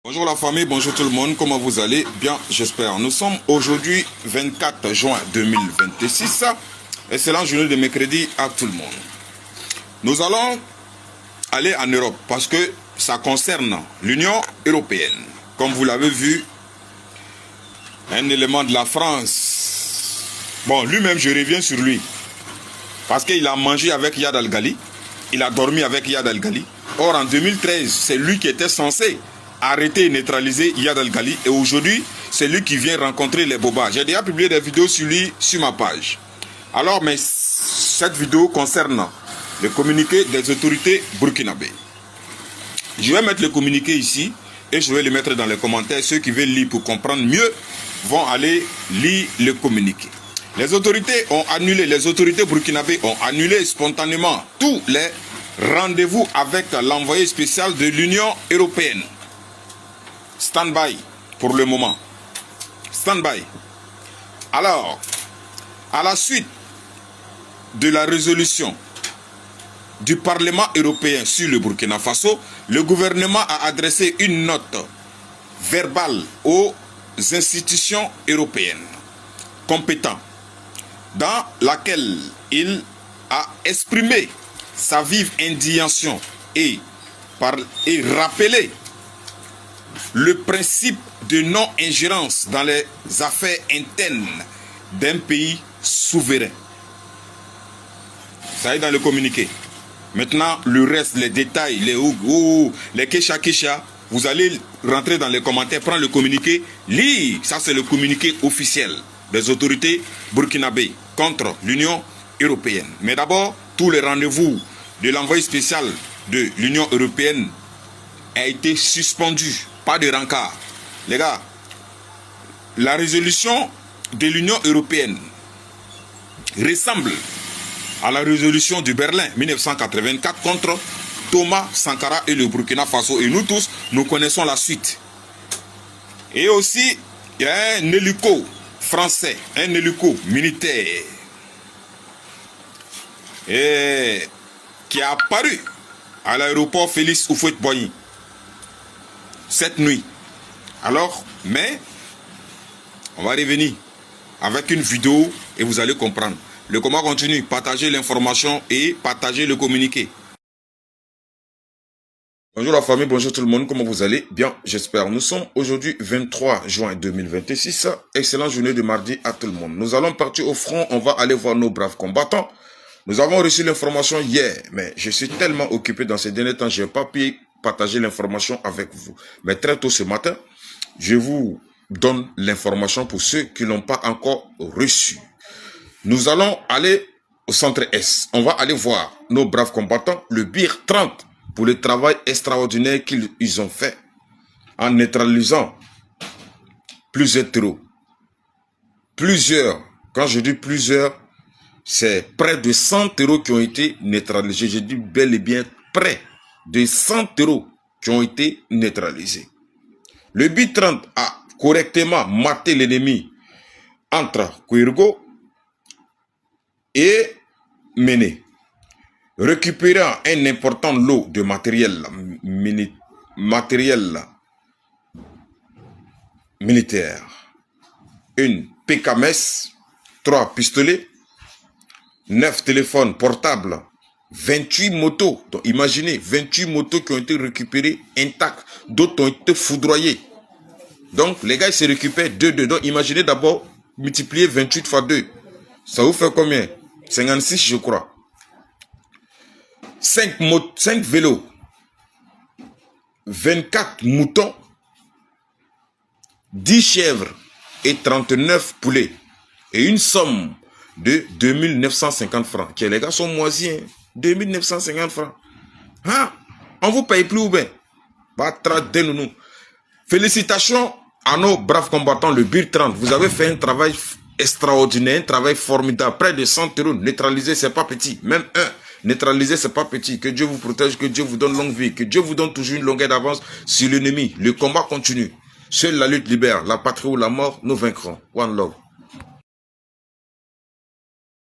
Bonjour la famille, bonjour tout le monde, comment vous allez? Bien, j'espère. Nous sommes aujourd'hui 24 juin 2026. Excellente journée de mercredi à tout le monde. Nous allons aller en Europe parce que ça concerne l'Union européenne. Comme vous l'avez vu, un élément de la France. Bon, lui-même, je reviens sur lui. Parce qu'il a mangé avec Yad Al-Ghali. Il a dormi avec Yad Al-Ghali. Or, en 2013, c'est lui qui était censé arrêter et neutraliser Yad Al-Ghali. Et aujourd'hui, c'est lui qui vient rencontrer les bobas. J'ai déjà publié des vidéos sur lui sur ma page. Alors, mais cette vidéo concerne le communiqué des autorités burkinabées. Je vais mettre le communiqué ici et je vais le mettre dans les commentaires. Ceux qui veulent lire pour comprendre mieux vont aller lire le communiqué. Les autorités burkinabées ont annulé spontanément tous les rendez-vous avec l'envoyé spécial de l'Union européenne. Stand-by pour le moment. Stand-by. Alors, à la suite de la résolution du Parlement européen sur le Burkina Faso, le gouvernement a adressé une note verbale aux institutions européennes compétentes dans laquelle il a exprimé sa vive indignation et rappelé le principe de non-ingérence dans les affaires internes d'un pays souverain. Ça est dans le communiqué. Maintenant, le reste, les détails, les kécha, vous allez rentrer dans les commentaires, prendre le communiqué, lire. Ça, c'est le communiqué officiel des autorités burkinabées contre l'Union européenne. Mais d'abord, tous les rendez-vous de l'envoyé spécial de l'Union européenne a été suspendu. Pas de rencard. Les gars, la résolution de l'Union européenne ressemble à la résolution de Berlin 1984 contre Thomas Sankara et le Burkina Faso. Et nous tous, nous connaissons la suite. Et aussi, il y a un hélico français, un hélico militaire qui a apparu à l'aéroport Félix Houphouët-Boigny cette nuit. Alors, mais on va revenir avec une vidéo et vous allez comprendre. Le combat continue. Partagez l'information et partagez le communiqué. Bonjour la famille, bonjour tout le monde, comment vous allez? Bien, j'espère. Nous sommes aujourd'hui 23 juin 2026. Excellente journée de mardi à tout le monde. Nous allons partir au front, on va aller voir nos braves combattants. Nous avons reçu l'information hier, mais je suis tellement occupé dans ces derniers temps, je n'ai pas pu partager l'information avec vous. Mais très tôt ce matin, je vous donne l'information pour ceux qui ne l'ont pas encore reçu. Nous allons aller au centre S. On va aller voir nos braves combattants, le BIR 30, pour le travail extraordinaire qu'ils ont fait en neutralisant plusieurs terreaux. Plusieurs, quand je dis plusieurs, c'est près de 100 terreaux qui ont été neutralisés. Je dis bel et bien près de 100 terreaux qui ont été neutralisés. Le BIR 30 a correctement maté l'ennemi entre Kouirgo et Méné, récupérant un important lot de matériel militaire, une PKMS, 3 pistolets, 9 téléphones portables, 28 motos. Donc imaginez, 28 motos qui ont été récupérées intactes, d'autres ont été foudroyées. Donc les gars, ils se récupèrent 2. Donc imaginez d'abord multiplier 28 fois 2. Ça vous fait combien? 56 je crois. 5 vélos, 24 moutons, 10 chèvres et 39 poulets. Et une somme de 2950 francs. Qui les gars sont moisis, hein? 2950 francs. Hein? On vous paye plus ou bien? Félicitations à nos braves combattants, le BIR 30. Vous avez fait un travail extraordinaire, un travail formidable. Près de 100 euros neutralisés, c'est pas petit. Même un neutralisé, c'est pas petit. Que Dieu vous protège, que Dieu vous donne longue vie, que Dieu vous donne toujours une longueur d'avance sur l'ennemi. Le combat continue. Seule la lutte libère. La patrie ou la mort, nous vaincrons. One love.